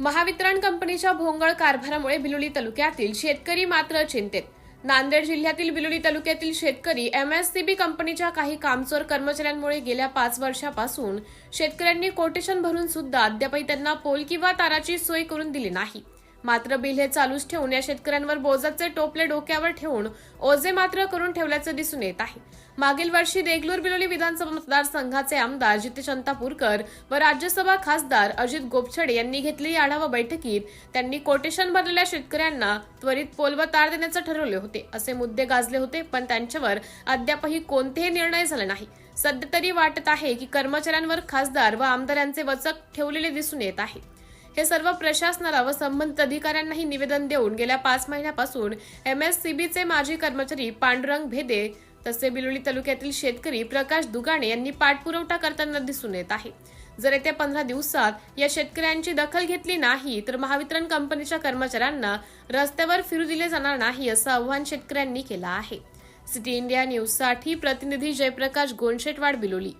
महावितरण कंपनीच्या भोंगळ कारभारामुळे बिलोली तालुक्यातील शेतकरी मात्र चिंतेत. नांदेड जिल्ह्यातील बिलोली तालुक्यातील शेतकरी एमएससीबी कंपनीच्या काही कामचोर कर्मचाऱ्यांमुळे गेल्या 5 वर्षापासून शेतकऱ्यांनी कोटेशन भरून सुद्धा अद्यापही त्यांना पोल किंवा ताराची सोय करून दिली नाही. मात्र बिल हे चालूच ठेवून या शेतकऱ्यांवर बोजाचे टोपले डोक्यावर ठेवून ओझे मात्र करून ठेवल्याचं दिसून येत आहे. मागील वर्षी देगलूर बिलोली विधानसभा मतदारसंघाचे आमदार जितेश चंतापूरकर व राज्यसभा खासदार अजित गोपछडे यांनी घेतलेल्या आढावा बैठकीत त्यांनी कोटेशन भरलेल्या शेतकऱ्यांना त्वरित पोल व तार देण्याचे ठरवले होते. असे मुद्दे गाजले होते, पण त्यांच्यावर अद्यापही कोणतेही निर्णय झाले नाही. सध्या तरी वाटत आहे की कर्मचाऱ्यांवर खासदार व आमदारांचे वचक ठेवलेले दिसून येत आहे. हे सर्व प्रशासनाला व संबंधित अधिकाऱ्यांनाही निवेदन देऊन गेल्या 5 महिन्यापासून एमएससीबीचे माजी कर्मचारी पांडुरंग भेदे तसे बिलोली तालुक्यातील शेतकरी प्रकाश दुगाणे यांनी पाठपुरावा करताना दिसून येत आहे. जर येत्या 15 दिवसात या शेतकऱ्यांची दखल घेतली नाही तर महावितरण कंपनीच्या कर्मचाऱ्यांना रस्त्यावर फिरू दिले जाणार नाही असं आवाहन शेतकऱ्यांनी केलं आहे. सिटी इंडिया न्यूजसाठी प्रतिनिधी जयप्रकाश गोंडशेटवाड, बिलोली.